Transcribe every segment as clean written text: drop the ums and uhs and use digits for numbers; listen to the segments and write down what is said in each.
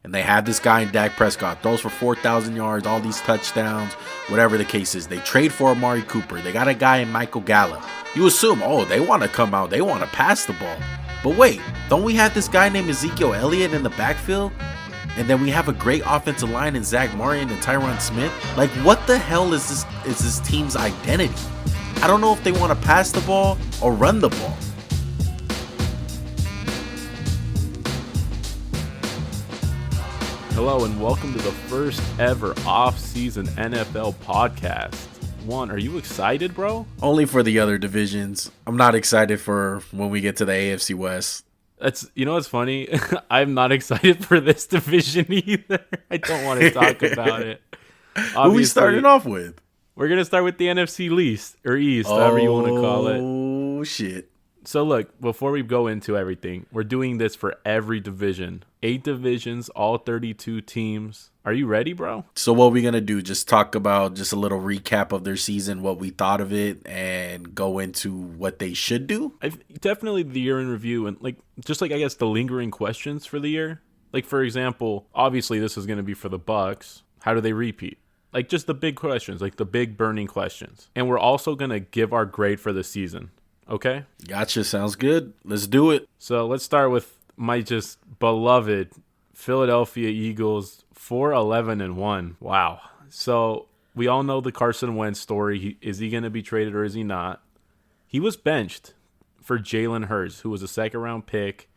And they have this guy in Dak Prescott, throws for 4,000 yards, all these touchdowns, whatever the case is. They trade for Amari Cooper. They got a guy in Michael Gallup. You assume, oh, they want to come out, they want to pass the ball. But wait, don't we have this guy named Ezekiel Elliott in the backfield? And then we have a great offensive line in Zach Martin and Tyron Smith. Like, what the hell is this team's identity? I don't know if they want to pass the ball or run the ball. Hello and welcome to the first ever off-season NFL podcast. Are you excited, bro? Only for the other divisions. I'm not excited for when we get to the AFC West. What's funny? I'm not excited for this division either. I don't want to talk about it. Obviously, who we starting off with? We're going to start with the NFC East, however you want to call it. Oh, shit. So look, before we go into everything, we're doing this for every division. 8 divisions, all 32 teams. Are you ready, bro? So what are we going to do? Just talk about just a little recap of their season, what we thought of it, and go into what they should do? Definitely the year in review and I guess the lingering questions for the year. Like, for example, obviously this is going to be for the Bucks. How do they repeat? Like, just the big questions, like the big burning questions. And we're also going to give our grade for the season. Okay? Gotcha. Sounds good. Let's do it. So let's start with my just beloved Philadelphia Eagles, 4-11-1. Wow. So we all know the Carson Wentz story. Is he going to be traded or is he not? He was benched for Jalen Hurts, who was a second-round pick.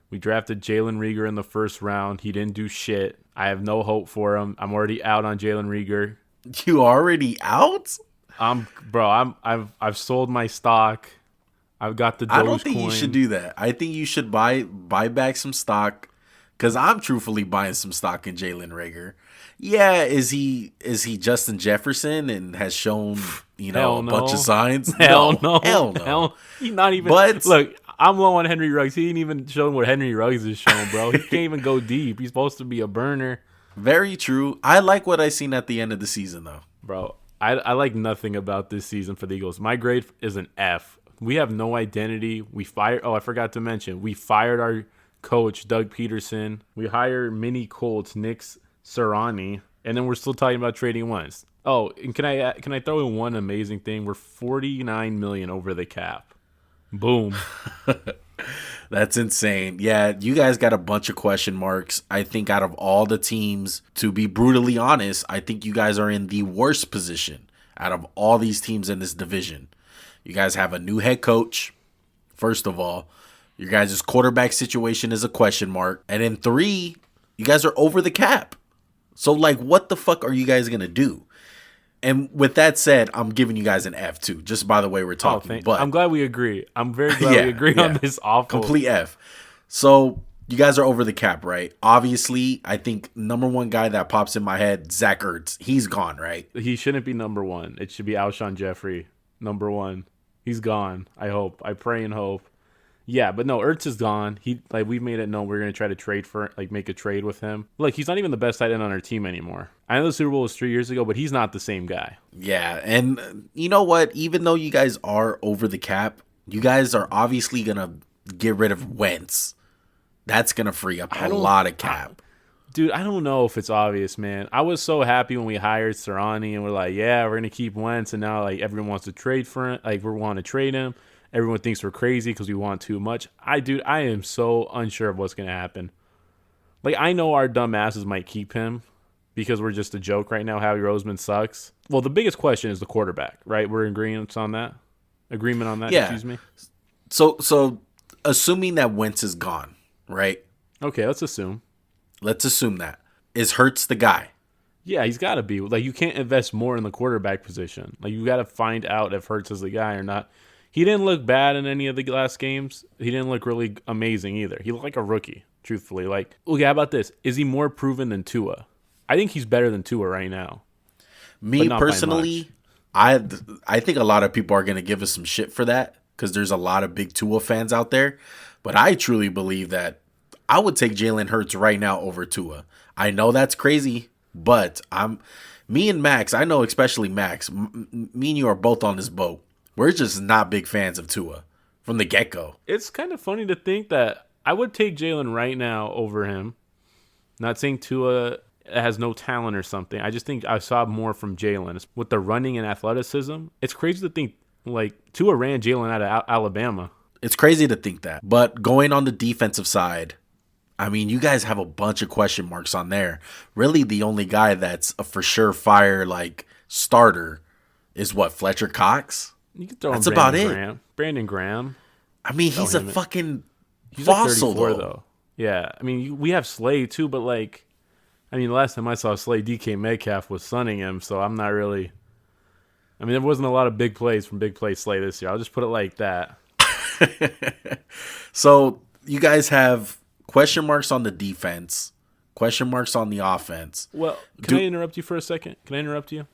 We drafted Jalen Reagor in the first round. He didn't do shit. I have no hope for him. I'm already out on Jalen Reagor. You already out? I've sold my stock. I've got the Dogecoin. I don't think you should do that. I think you should buy back some stock, because I'm truthfully buying some stock in Jalen Reagor. Yeah, is he Justin Jefferson and has shown a bunch of signs? Hell no. He's not even. But look, I'm low on Henry Ruggs. He ain't even shown what Henry Ruggs is showing, bro. He can't even go deep. He's supposed to be a burner. Very true. I like what I seen at the end of the season, though. Bro, I like nothing about this season for the Eagles. My grade is an F. We have no identity. I forgot to mention, we fired our coach, Doug Peterson. We hired mini Colts, Nick Sirianni, and then we're still talking about trading Wentz. Oh, and can I throw in one amazing thing? We're $49 million over the cap. Boom. That's insane. Yeah, you guys got a bunch of question marks. I think out of all the teams, to be brutally honest, I think you guys are in the worst position out of all these teams in this division. You guys have a new head coach, first of all. Your guys' quarterback situation is a question mark. And in 3, you guys are over the cap. So, what the fuck are you guys going to do? And with that said, I'm giving you guys an F, too, just by the way we're talking. But I'm glad we agree. I'm very glad we agree on this awful. Complete F. So, you guys are over the cap, right? Obviously, I think number one guy that pops in my head, Zach Ertz. He's gone, right? He shouldn't be number 1. It should be Alshon Jeffrey, number 1. He's gone. I hope. I pray and hope. Yeah, but no, Ertz is gone. We've made it known we're gonna try to trade for, make a trade with him. He's not even the best tight end on our team anymore. I know the Super Bowl was 3 years ago, but he's not the same guy. Yeah, and you know what? Even though you guys are over the cap, you guys are obviously gonna get rid of Wentz. That's gonna free up a lot of cap. Dude, I don't know if it's obvious, man. I was so happy when we hired Sirianni and we're like, yeah, we're going to keep Wentz. And now, everyone wants to trade for him. We want to trade him. Everyone thinks we're crazy because we want too much. I am so unsure of what's going to happen. I know our dumb asses might keep him because we're just a joke right now. Howie Roseman sucks. Well, the biggest question is the quarterback, right? We're in agreement on that? Yeah. Excuse me? So assuming that Wentz is gone, right? Okay, let's assume. Let's assume that. Is Hurts the guy? Yeah, he's got to be. You can't invest more in the quarterback position. You got to find out if Hurts is the guy or not. He didn't look bad in any of the last games. He didn't look really amazing either. He looked like a rookie, truthfully. Okay, how about this? Is he more proven than Tua? I think he's better than Tua right now. Me personally, I think a lot of people are going to give us some shit for that because there's a lot of big Tua fans out there. But I truly believe that I would take Jalen Hurts right now over Tua. I know that's crazy, but me and Max, I know especially Max, me and you are both on this boat. We're just not big fans of Tua from the get-go. It's kind of funny to think that I would take Jalen right now over him. Not saying Tua has no talent or something. I just think I saw more from Jalen with the running and athleticism. It's crazy to think like Tua ran Jalen out of Alabama. It's crazy to think that. But going on the defensive side, I mean, you guys have a bunch of question marks on there. Really, the only guy that's a for sure fire like starter is what, Fletcher Cox? You can throw That's in about Brandon it. Graham. Brandon Graham. I mean, he's a him. fucking He's like fossil 34 though. though. Yeah, I mean, we have Slay too, but like, I mean, last time I saw Slay, DK Metcalf was sunning him, so I'm not really. I mean, there wasn't a lot of big plays from Big Play Slay this year. I'll just put it like that. So you guys have question marks on the defense, question marks on the offense. Well, can I interrupt you for a second? Can I interrupt you?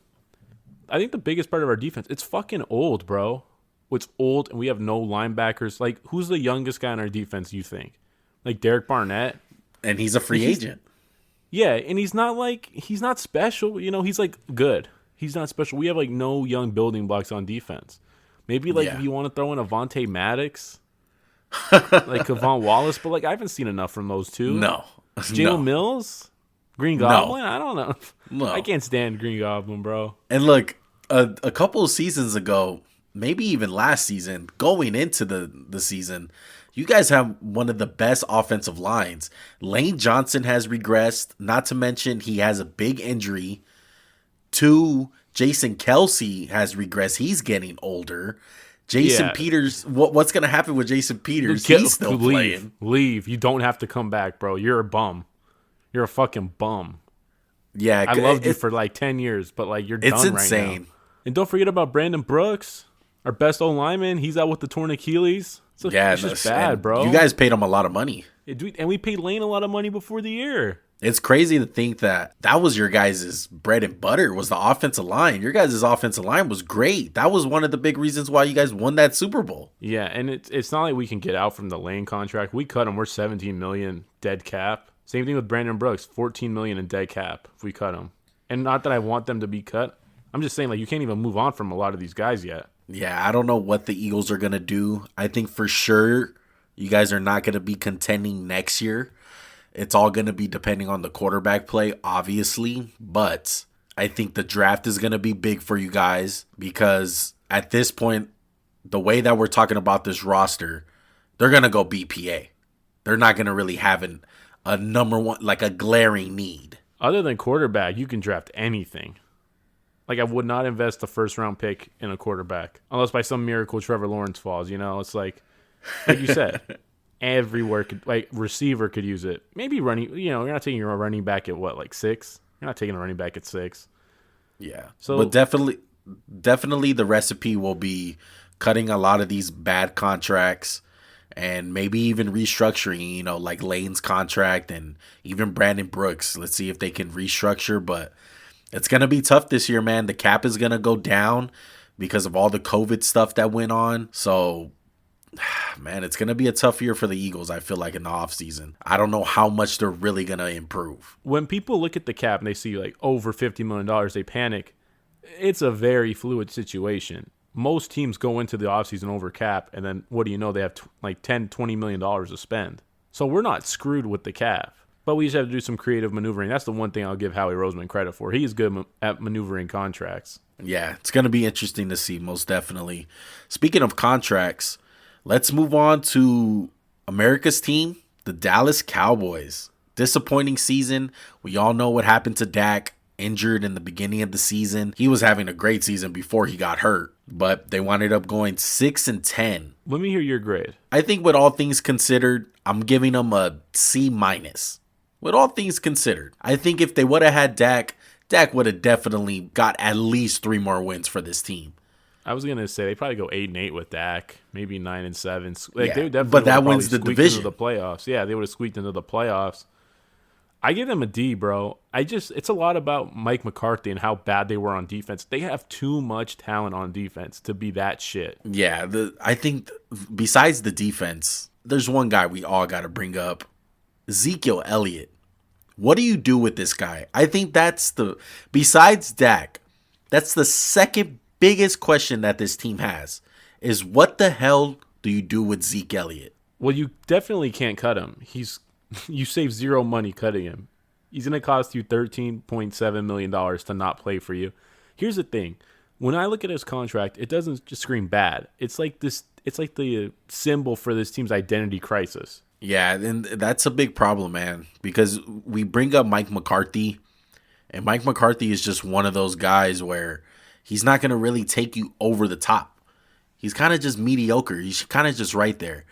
I think the biggest part of our defense, it's fucking old, bro. It's old, and we have no linebackers. Like, who's the youngest guy on our defense, you think? Like, Derek Barnett? And he's a free agent. Yeah, and he's not special. You know, he's, like, good. He's not special. We have, like, no young building blocks on defense. Maybe, like, if you want to throw in Avonte Maddox, like Kavon Wallace, but, like, I haven't seen enough from those two. No. Jalen Mills? Green Goblin? I don't know. No. I can't stand Green Goblin, bro. And look, a couple of seasons ago, maybe even last season, going into the season, you guys have one of the best offensive lines. Lane Johnson has regressed, not to mention he has a big injury. 2, Jason Kelsey has regressed. He's getting older. Jason Peters, what's going to happen with Jason Peters? He's still playing. Leave. You don't have to come back, bro. You're a bum. You're a fucking bum. Yeah, I loved you for like 10 years, but like you're done right now. It's insane. And don't forget about Brandon Brooks, our best O-lineman. He's out with the torn Achilles. So it's just bad, bro. You guys paid him a lot of money. And we paid Lane a lot of money before the year. It's crazy to think that was your guys' bread and butter, was the offensive line. Your guys' offensive line was great. That was one of the big reasons why you guys won that Super Bowl. Yeah, and it's not like we can get out from the Lane contract. We cut him. We're $17 million dead cap. Same thing with Brandon Brooks, $14 million in dead cap if we cut him. And not that I want them to be cut. I'm just saying, like, you can't even move on from a lot of these guys yet. Yeah, I don't know what the Eagles are going to do. I think for sure you guys are not going to be contending next year. It's all going to be depending on the quarterback play, obviously. But I think the draft is going to be big for you guys because at this point, the way that we're talking about this roster, they're going to go BPA. They're not going to really have a number one, like a glaring need. Other than quarterback, you can draft anything. Like, I would not invest a first-round pick in a quarterback unless by some miracle Trevor Lawrence falls. You know, it's like you said, everywhere could, like, receiver could use it. Maybe running. You know, you're not taking your running back at what, like 6? You're not taking a running back at 6. Yeah. So, but definitely, the recipe will be cutting a lot of these bad contracts and maybe even restructuring. You know, like Lane's contract and even Brandon Brooks. Let's see if they can restructure, but. It's going to be tough this year, man. The cap is going to go down because of all the COVID stuff that went on. So, man, it's going to be a tough year for the Eagles, I feel like, in the offseason. I don't know how much they're really going to improve. When people look at the cap and they see, like, over $50 million, they panic. It's a very fluid situation. Most teams go into the offseason over cap, and then, what do you know, they have like $10, $20 million to spend. So we're not screwed with the cap. But we just have to do some creative maneuvering. That's the one thing I'll give Howie Roseman credit for. He is good at maneuvering contracts. Yeah, it's going to be interesting to see, most definitely. Speaking of contracts, let's move on to America's team, the Dallas Cowboys. Disappointing season. We all know what happened to Dak, injured in the beginning of the season. He was having a great season before he got hurt, but they wound up going 6-10. Let me hear your grade. I think with all things considered, I'm giving them a C-. With all things considered, I think if they would have had Dak would have definitely got at least 3 more wins for this team. I was gonna say they probably go 8-8 with Dak, maybe 9-7. Like, yeah, they would definitely but that wins the division. Into the playoffs. Yeah, they would have squeaked into the playoffs. I give them a D, bro. It's a lot about Mike McCarthy and how bad they were on defense. They have too much talent on defense to be that shit. Yeah, I think besides the defense, there's one guy we all got to bring up. Ezekiel Elliott. What do you do with this guy? I think besides Dak, that's the second biggest question that this team has is what the hell do you do with Zeke Elliott? Well, you definitely can't cut him. You save zero money cutting him. He's going to cost you $13.7 million to not play for you. Here's the thing. When I look at his contract, it doesn't just scream bad. It's like this. It's like the symbol for this team's identity crisis. Yeah, and that's a big problem, man, because we bring up Mike McCarthy, and Mike McCarthy is just one of those guys where he's not going to really take you over the top. He's kind of just mediocre. He's kind of just right there.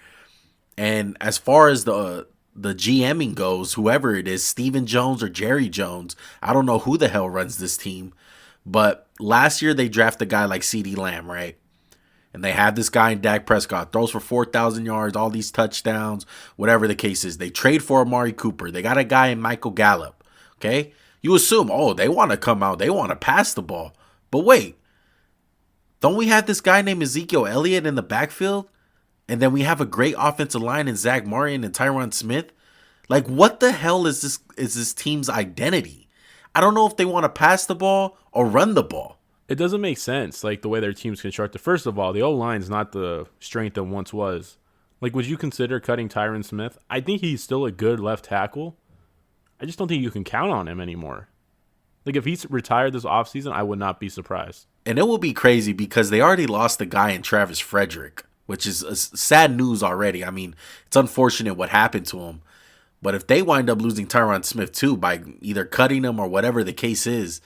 And as far as the GMing goes, whoever it is, Steven Jones or Jerry Jones, I don't know who the hell runs this team. But last year they drafted a guy like CeeDee Lamb, right? And they have this guy in Dak Prescott, throws for 4,000 yards, all these touchdowns, whatever the case is. They trade for Amari Cooper. They got a guy in Michael Gallup, okay? You assume, oh, they want to come out. They want to pass the ball. But wait, don't we have this guy named Ezekiel Elliott in the backfield? And then we have a great offensive line in Zach Martin and Tyron Smith. Like, what the hell is this team's identity? I don't know if they want to pass the ball or run the ball. It doesn't make sense, like, the way their team's constructed. First of all, the O-line's not the strength it once was. Like, would you consider cutting Tyron Smith? I think he's still a good left tackle. I just don't think you can count on him anymore. Like, if he's retired this offseason, I would not be surprised. And it will be crazy because they already lost the guy in Travis Frederick, which is sad news already. I mean, it's unfortunate what happened to him. But if they wind up losing Tyron Smith too by either cutting him or whatever the case is,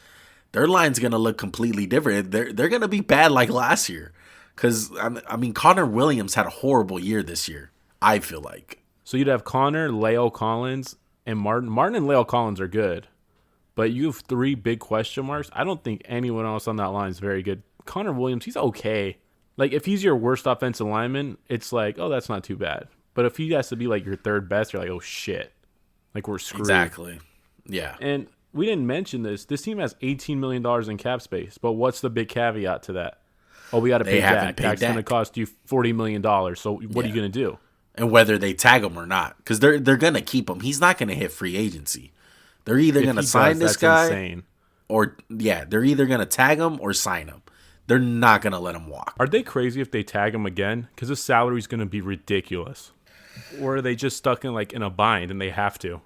their line's going to look completely different. They're going to be bad like last year. Because, I mean, Connor Williams had a horrible year this year, I feel like. So you'd have Connor, Leo Collins, and Martin. Martin and Leo Collins are good. But you have three big question marks. I don't think anyone else on that line is very good. Connor Williams, he's okay. Like, if he's your worst offensive lineman, it's like, oh, that's not too bad. But if he has to be, like, your third best, you're like, oh, shit. Like, we're screwed. Exactly. Yeah. And we didn't mention this. This team has $18 million in cap space. But what's the big caveat to that? Oh, we got to pay Dak. Dak's going to cost you $40 million. So what are you going to do? And whether they tag him or not. Because they're going to keep him. He's not going to hit free agency. They're either going to sign this guy. Insane. Or, yeah, they're either going to tag him or sign him. They're not going to let him walk. Are they crazy if they tag him again? Because his salary is going to be ridiculous. Or are they just stuck in a bind and they have to?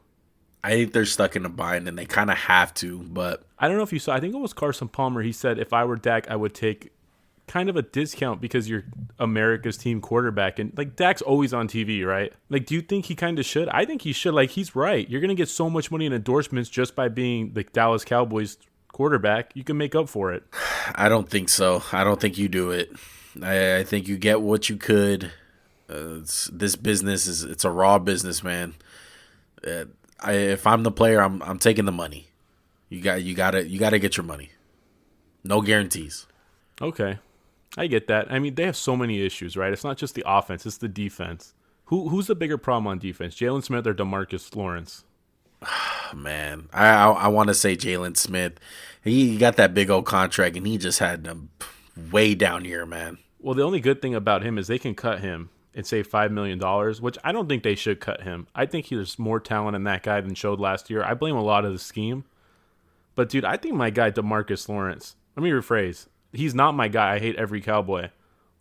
I think they're stuck in a bind and they kind of have to, but... I don't know if you saw, I think it was Carson Palmer. He said, if I were Dak, I would take kind of a discount because you're America's team quarterback. And, like, Dak's always on TV, right? Like, do you think he kind of should? I think he should. Like, he's right. You're going to get so much money in endorsements just by being the Dallas Cowboys quarterback. You can make up for it. I don't think so. I don't think you do it. I think you get what you could. This business it's a raw business, man. If I'm the player, I'm taking the money. You gotta get your money. No guarantees. Okay, I get that. I mean, they have so many issues, right? It's not just the offense; it's the defense. Who's the bigger problem on defense, Jalen Smith or DeMarcus Lawrence? Man, I want to say Jalen Smith. He got that big old contract, and he just had them way down here, man. Well, the only good thing about him is they can cut him and save $5 million, which I don't think they should cut him. I think there's more talent in that guy than showed last year. I blame a lot of the scheme. But, dude, I think my guy DeMarcus Lawrence, let me rephrase. He's not my guy. I hate every Cowboy.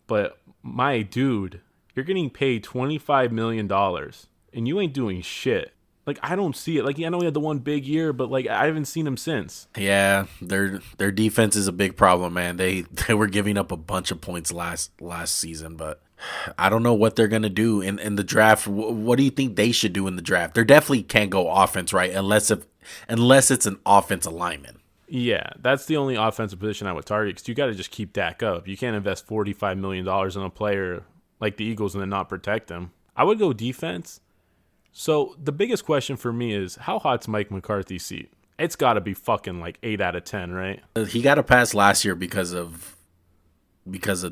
But, my dude, you're getting paid $25 million, and you ain't doing shit. Like, I don't see it. Like, I know he had the one big year, but, like, I haven't seen him since. Yeah, their defense is a big problem, man. They were giving up a bunch of points last season, but I don't know what they're going to do in the draft. What do you think they should do in the draft? They definitely can't go offense, right? Unless it's an offensive lineman. Yeah, that's the only offensive position I would target because you got to just keep Dak up. You can't invest $45 million in a player like the Eagles and then not protect him. I would go defense. So the biggest question for me is, how hot's Mike McCarthy's seat? It's got to be fucking like 8 out of 10, right? He got a pass last year because of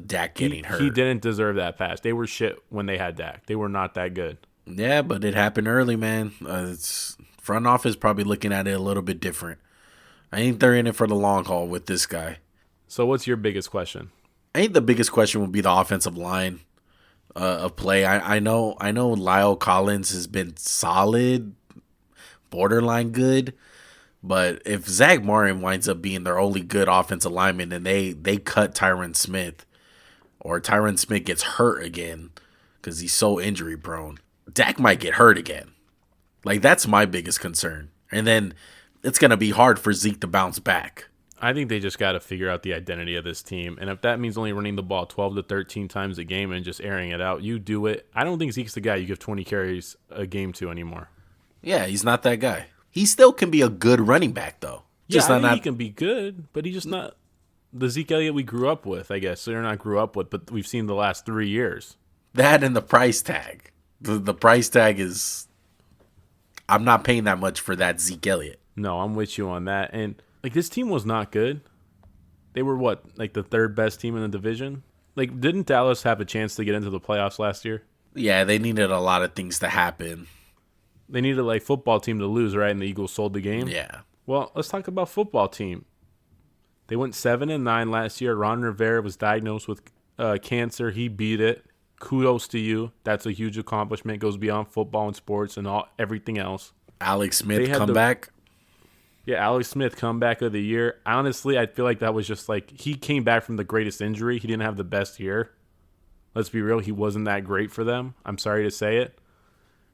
Dak getting hurt. He didn't deserve that pass. They were shit when they had Dak. They were not that good. Yeah, but it happened early, man. It's front office probably looking at it a little bit different. I think they're in it for the long haul with this guy. So what's your biggest question? I think the biggest question would be the offensive line of play. I know Lyle Collins has been solid, borderline good, but if Zach Martin winds up being their only good offensive lineman and they cut Tyron Smith, or Tyron Smith gets hurt again because he's so injury prone, Dak might get hurt again. Like, that's my biggest concern. And then it's going to be hard for Zeke to bounce back. I think they just got to figure out the identity of this team. And if that means only running the ball 12 to 13 times a game and just airing it out, you do it. I don't think Zeke's the guy you give 20 carries a game to anymore. Yeah, he's not that guy. He still can be a good running back, though. Just I think he can be good, but he's just not the Zeke Elliott we grew up with, I guess. So they're not grew up with, but we've seen the last 3 years. That and the price tag. The price tag is... I'm not paying that much for that Zeke Elliott. No, I'm with you on that. And like this team was not good. They were what, like the third best team in the division? Like, didn't Dallas have a chance to get into the playoffs last year? Yeah, they needed a lot of things to happen. They needed like football team to lose, right? And the Eagles sold the game. Yeah. Well, let's talk about football team. They went 7-9 last year. Ron Rivera was diagnosed with cancer. He beat it. Kudos to you. That's a huge accomplishment. Goes beyond football and sports and everything else. Alex Smith comeback. Yeah, Alex Smith comeback of the year. Honestly, I feel like that was just like he came back from the greatest injury. He didn't have the best year. Let's be real. He wasn't that great for them. I'm sorry to say it.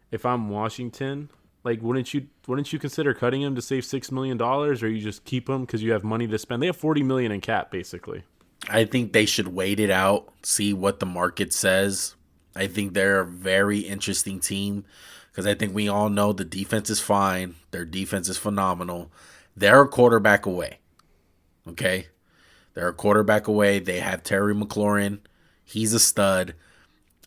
If I'm Washington, like wouldn't you consider cutting him to save $6 million, or you just keep him because you have money to spend? They have $40 million in cap, basically. I think they should wait it out, see what the market says. I think they're a very interesting team because I think we all know the defense is fine. Their defense is phenomenal. They're a quarterback away. Okay? They're a quarterback away. They have Terry McLaurin. He's a stud.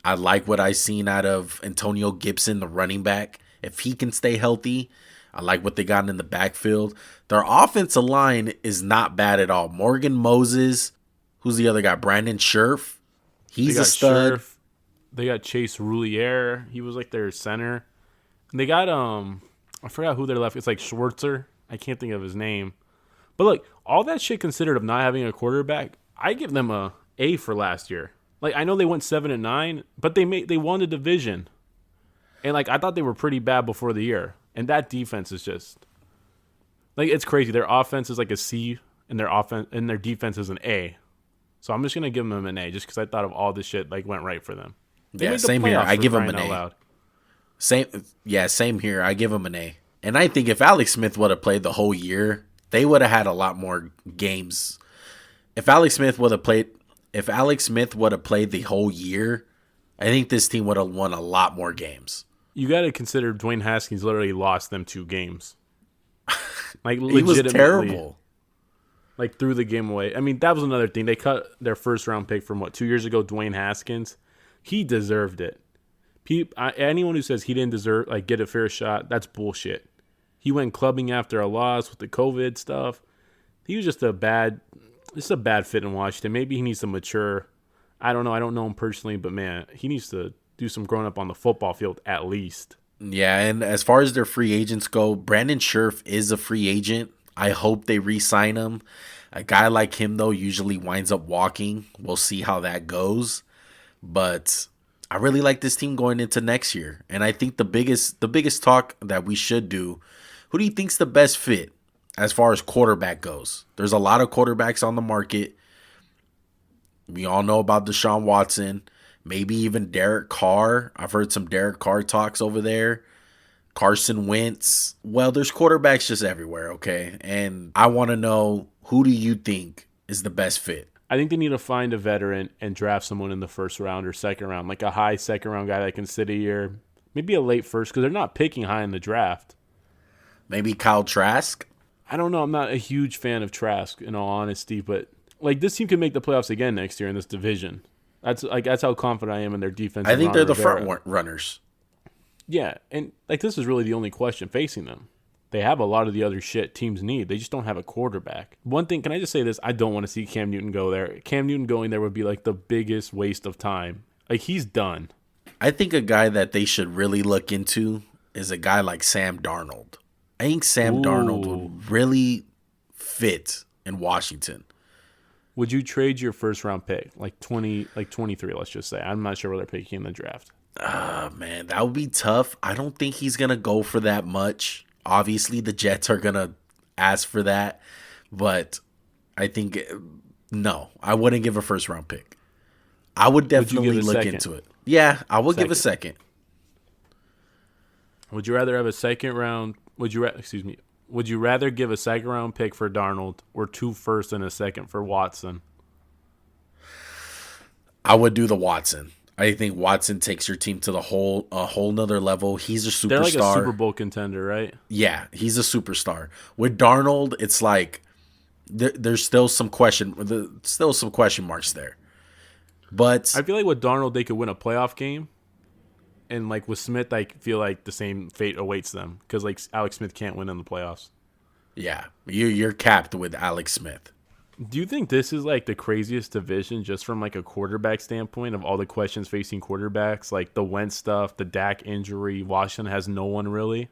I like what I've seen out of Antonio Gibson, the running back. If he can stay healthy, I like what they got in the backfield. Their offensive line is not bad at all. Morgan Moses. Who's the other guy? Brandon Scherf. He's a stud. Scherf. They got Chase Roulier. He was like their center. And they got I forgot who they left. It's like Schwartzer. I can't think of his name. But look, all that shit considered of not having a quarterback, I give them a A for last year. Like I know they went 7-9, but they won the division. And like I thought they were pretty bad before the year. And that defense is just like it's crazy. Their offense is like a C and their defense is an A. So I'm just gonna give them an A just because I thought of all this shit like went right for them. Yeah, same here. I give them an A. Same here. I give them an A. And I think if Alex Smith would have played the whole year, they would have had a lot more games. If Alex Smith would have played the whole year, I think this team would have won a lot more games. You got to consider Dwayne Haskins literally lost them 2 games. Like he was terrible. Like threw the game away. I mean, that was another thing. They cut their first round pick from 2 years ago, Dwayne Haskins. He deserved it. Anyone who says he didn't deserve get a fair shot, that's bullshit. He went clubbing after a loss with the COVID stuff. He was just a bad fit in Washington. Maybe he needs to mature. I don't know. I don't know him personally, but man, he needs to do some growing up on the football field at least. Yeah, and as far as their free agents go, Brandon Scherf is a free agent. I hope they re-sign him. A guy like him, though, usually winds up walking. We'll see how that goes. But I really like this team going into next year. And I think the biggest talk that we should do, who do you think's the best fit as far as quarterback goes? There's a lot of quarterbacks on the market. We all know about Deshaun Watson. Maybe even Derek Carr. I've heard some Derek Carr talks over there. Carson Wentz. Well, there's quarterbacks just everywhere, okay? And I want to know, who do you think is the best fit? I think they need to find a veteran and draft someone in the first round or second round, like a high second round guy that can sit a year, maybe a late first, because they're not picking high in the draft. Maybe Kyle Trask? I don't know. I'm not a huge fan of Trask, in all honesty, but like this team can make the playoffs again next year in this division. That's how confident I am in their defense. I think they're the front runners. Yeah, and like this is really the only question facing them. They have a lot of the other shit teams need. They just don't have a quarterback. One thing, can I just say this? I don't want to see Cam Newton go there. Cam Newton going there would be like the biggest waste of time. Like he's done. I think a guy that they should really look into is a guy like Sam Darnold. I think Sam Darnold would really fit in Washington. Would you trade your first round pick, like 23, let's just say? I'm not sure where they're picking in the draft. Man, that would be tough. I don't think he's going to go for that much. Obviously, the Jets are going to ask for that. But I think, no, I wouldn't give a first round pick. I would definitely look into it. Yeah, I would give a second. Would you rather have a second round Excuse me. Would you rather give a second round pick for Darnold or 2 firsts and a second for Watson? I would do the Watson. I think Watson takes your team to a whole nother level. He's a They're like a superstar. Super Bowl contender, right? Yeah, he's a superstar. With Darnold, it's like there's still some question marks there. But I feel like with Darnold, they could win a playoff game. And like with Smith, I feel like the same fate awaits them because like Alex Smith can't win in the playoffs. yeah, you're capped with Alex Smith. Do you think this is like the craziest division just from like a quarterback standpoint of all the questions facing quarterbacks? Like the Wentz stuff, the Dak injury, Washington has no one really.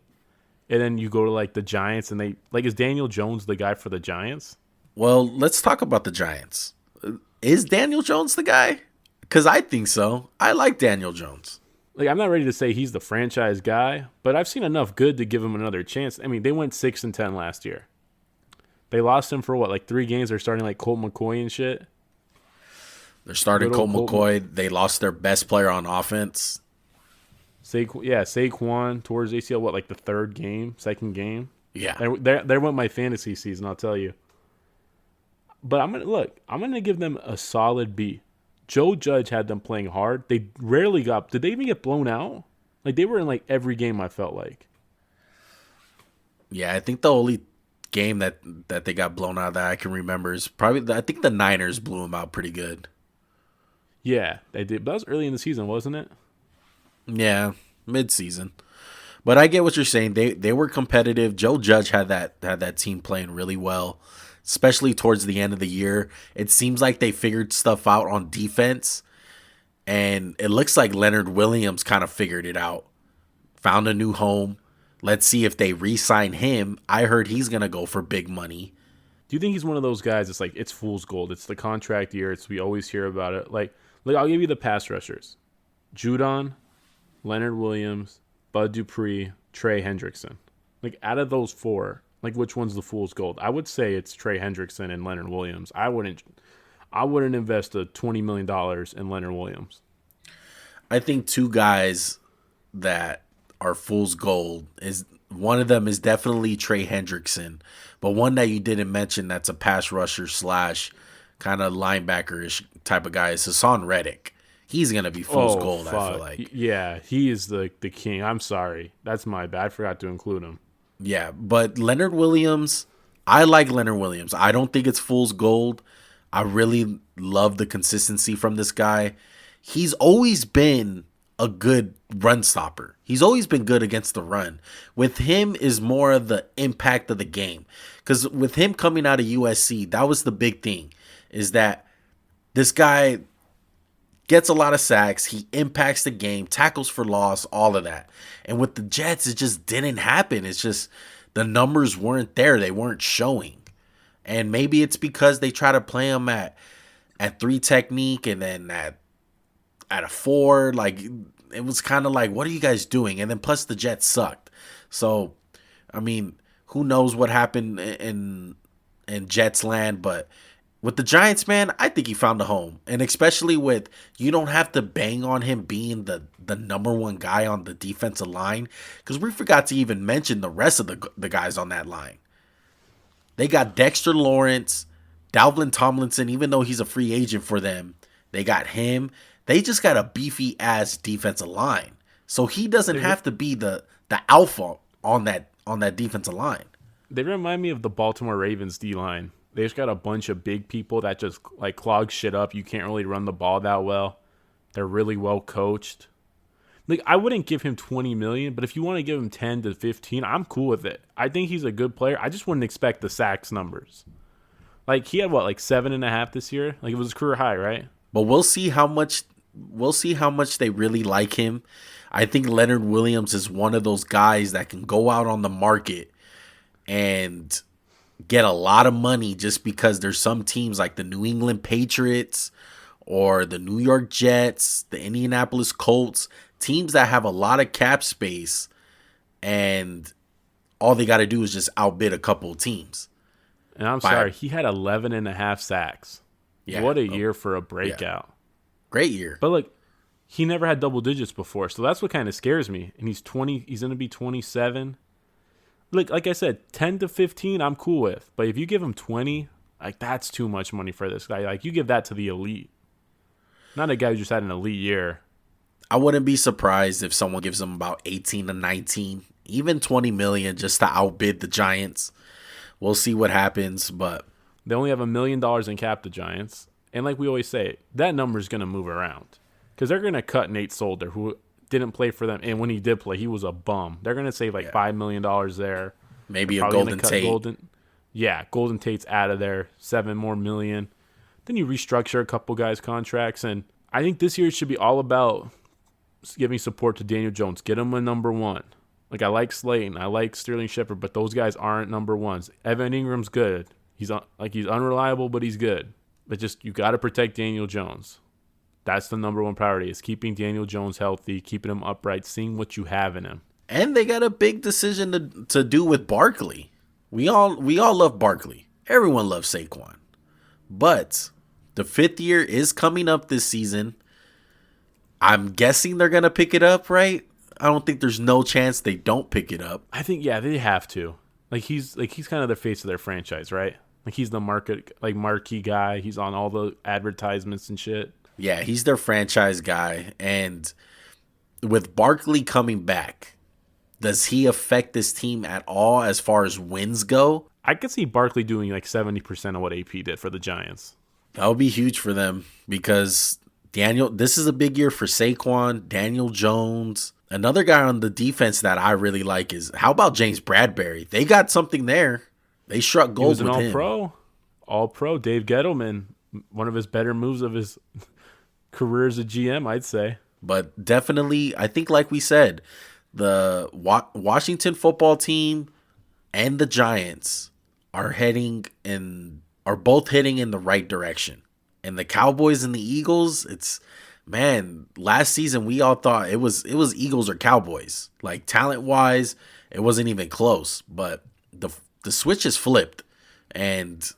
And then you go to like the Giants and they like, is Daniel Jones the guy for the Giants? Well, let's talk about the Giants. Is Daniel Jones the guy? Because I think so. I like Daniel Jones. Like, I'm not ready to say he's the franchise guy, but I've seen enough good to give him another chance. I mean, they went 6-10 last year. They lost him for what, like 3 games? They're starting like Colt McCoy and shit. They're starting Colt McCoy. They lost their best player on offense. Saquon towards ACL. What, like the second game? Yeah, There went my fantasy season. I'll tell you. But I'm gonna give them a solid B. Joe Judge had them playing hard. They rarely did they even get blown out? Like they were in like every game I felt like. yeah. I think the only game that they got blown out that I can remember is probably I think the Niners blew them out pretty good. Yeah, they did. But that was early in the season, wasn't it? Yeah, mid-season. But I get what you're saying. They were competitive. Joe Judge had that team playing really well, especially towards the end of the year. It seems like they figured stuff out on defense, and it looks like Leonard Williams kind of figured it out, found a new home. Let's see if they re-sign him. I heard he's going to go for big money. Do you think he's one of those guys that's like, it's fool's gold? It's the contract year. We always hear about it. Like, I'll give you the pass rushers. Judon, Leonard Williams, Bud Dupree, Trey Hendrickson. Like, out of those 4, like, which one's the fool's gold? I would say it's Trey Hendrickson and Leonard Williams. I wouldn't invest a $20 million in Leonard Williams. I think 2 guys that are fool's gold is one of them is definitely Trey Hendrickson, but one that you didn't mention that's a pass rusher / kind of linebacker-ish type of guy is Hassan Reddick. He's gonna be fool's gold. Fuck. I feel like. Yeah, he is the king. I'm sorry, that's my bad. I forgot to include him. Yeah, but Leonard Williams, I like Leonard Williams. I don't think it's fool's gold. I really love the consistency from this guy. He's always been a good run stopper. He's always been good against the run. With him is more of the impact of the game. Because with him coming out of USC, that was the big thing, is that this guy gets a lot of sacks. He impacts the game, tackles for loss, all of that. And with the Jets, it just didn't happen. It's just the numbers weren't there. They weren't showing. And maybe it's because they try to play him at 3 technique and then at a 4. Like, it was kind of like, what are you guys doing? And then plus the Jets sucked. So, I mean, who knows what happened in Jets land, but with the Giants, man, I think he found a home. And especially with, you don't have to bang on him being the number 1 guy on the defensive line, because we forgot to even mention the rest of the guys on that line. They got Dexter Lawrence, Dalvin Tomlinson, even though he's a free agent for them. They got him. They just got a beefy-ass defensive line. So he doesn't have to be the alpha on that defensive line. They remind me of the Baltimore Ravens D-line. They just got a bunch of big people that just like clog shit up. You can't really run the ball that well. They're really well coached. Like, I wouldn't give him $20 million, but if you want to give him 10 to 15, I'm cool with it. I think he's a good player. I just wouldn't expect the sacks numbers. Like, he had what, like 7.5 this year? Like, it was his career high, right? But we'll see how much they really like him. I think Leonard Williams is one of those guys that can go out on the market and get a lot of money just because there's some teams like the New England Patriots or the New York Jets, the Indianapolis Colts, teams that have a lot of cap space, and all they got to do is just outbid a couple of teams. And I'm sorry, he had 11.5 sacks. Yeah, what a year for a breakout. Yeah. Great year. But look, he never had double digits before, so that's what kind of scares me. And he's 20. He's going to be 27. like I said, 10 to 15, I'm cool with. But if you give him 20, like that's too much money for this guy. Like you give that to the elite, not a guy who just had an elite year. I wouldn't be surprised if someone gives him about 18 to 19, even 20 million just to outbid the Giants. We'll see what happens, but They only have $1 million in cap, the Giants. And like we always say, that number is going to move around because they're going to cut Nate Solder, who didn't play for them. And when he did play, he was a bum. They're going to save like $5 million there. Maybe a Golden Tate. Golden Tate's out of there. $7 more million. Then you restructure a couple guys' contracts. And I think this year it should be all about giving support to Daniel Jones. Get him a number one. Like I like Slayton. I like Sterling Shepard, but those guys aren't number ones. Evan Ingram's good. He's unreliable, but he's good. But just you got to protect Daniel Jones. That's the number one priority, is keeping Daniel Jones healthy, keeping him upright, seeing what you have in him. And they got a big decision to do with Barkley. We all love Barkley. Everyone loves Saquon. But the 5th year is coming up this season. I'm guessing they're going to pick it up, right? I don't think there's no chance they don't pick it up. I think, yeah, they have to. He's kind of the face of their franchise, right? Like he's the marquee guy. He's on all the advertisements and shit. Yeah, he's their franchise guy. And with Barkley coming back, does he affect this team at all as far as wins go? I could see Barkley doing like 70% of what AP did for the Giants. That would be huge for them because this is a big year for Saquon, Daniel Jones. Another guy on the defense that I really like is, how about James Bradbury? They got something there. They struck gold with him. He was an all-pro. Dave Gettleman, one of his better moves of his career as a GM, I'd say. But definitely, I think like we said, the Washington football team and the Giants are both heading in the right direction. And the Cowboys and the Eagles, last season we all thought it was Eagles or Cowboys. Like talent-wise, it wasn't even close. But the switch is flipped, and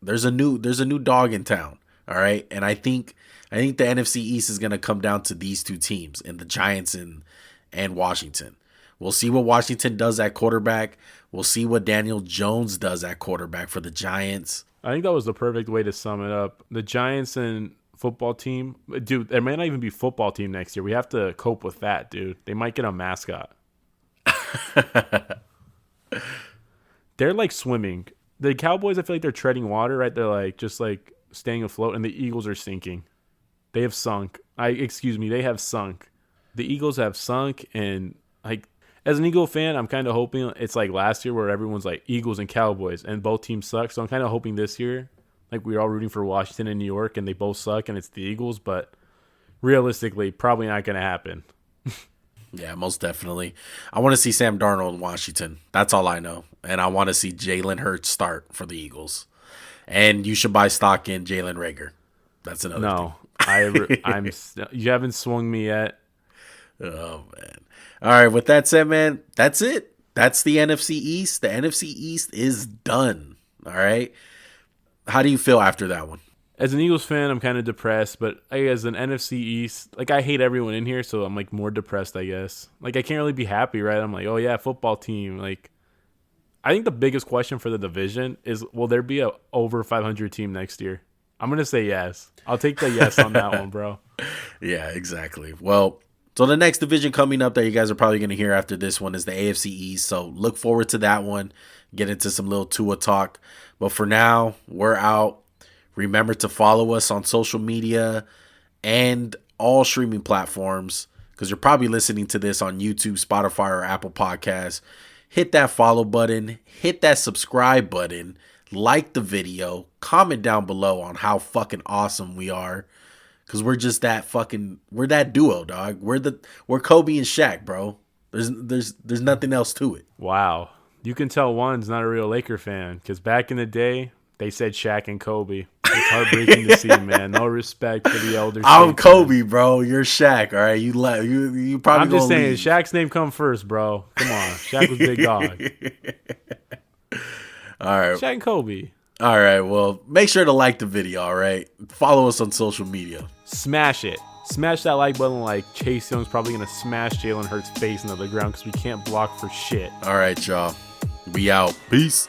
there's a new dog in town. All right, and I think the NFC East is gonna come down to these two teams, and the Giants and Washington. We'll see what Washington does at quarterback. We'll see what Daniel Jones does at quarterback for the Giants. I think that was the perfect way to sum it up. The Giants and football team, dude, there may not even be football team next year. We have to cope with that, dude. They might get a mascot. They're like swimming. The Cowboys, I feel like they're treading water, right? They're like just like staying afloat, and the Eagles are sinking. They have sunk. They have sunk. The Eagles have sunk, and like as an Eagle fan, I'm kind of hoping it's like last year where everyone's like Eagles and Cowboys, and both teams suck. So I'm kind of hoping this year, like we're all rooting for Washington and New York, and they both suck, and it's the Eagles. But realistically, probably not going to happen. Yeah, most definitely. I want to see Sam Darnold in Washington. That's all I know. And I want to see Jalen Hurts start for the Eagles. And you should buy stock in Jalen Reagor. That's another thing. You haven't swung me yet. Oh, man. All right, with that said, man, that's it. That's the NFC East. The NFC East is done. All right. How do you feel after that one? As an Eagles fan, I'm kind of depressed, but as an NFC East, like I hate everyone in here, so I'm like more depressed, I guess. Like I can't really be happy, right? I'm like, oh yeah, football team. Like I think the biggest question for the division is, will there be a over 500 team next year? I'm going to say yes. I'll take the yes on that one, bro. Yeah, exactly. Well, so the next division coming up that you guys are probably going to hear after this one is the AFC East. So look forward to that one. Get into some little Tua talk. But for now, we're out. Remember to follow us on social media and all streaming platforms, because you're probably listening to this on YouTube, Spotify, or Apple Podcasts. Hit that follow button. Hit that subscribe button. Like the video. Comment down below on how fucking awesome we are, because we're just we're that duo, dog. We're Kobe and Shaq, bro. There's nothing else to it. Wow. You can tell one's not a real Laker fan, because back in the day, they said Shaq and Kobe. It's heartbreaking to see, man. No respect for the elders. I'm Kobe, bro. You're Shaq, all right? You probably. I'm just saying, Shaq's name come first, bro. Come on, Shaq was big dog. All right, Shaq and Kobe. All right, well, make sure to like the video, all right? Follow us on social media. Smash it. Smash that like button like Chase Young's probably going to smash Jalen Hurts' face into the ground because we can't block for shit. All right, y'all. We out. Peace.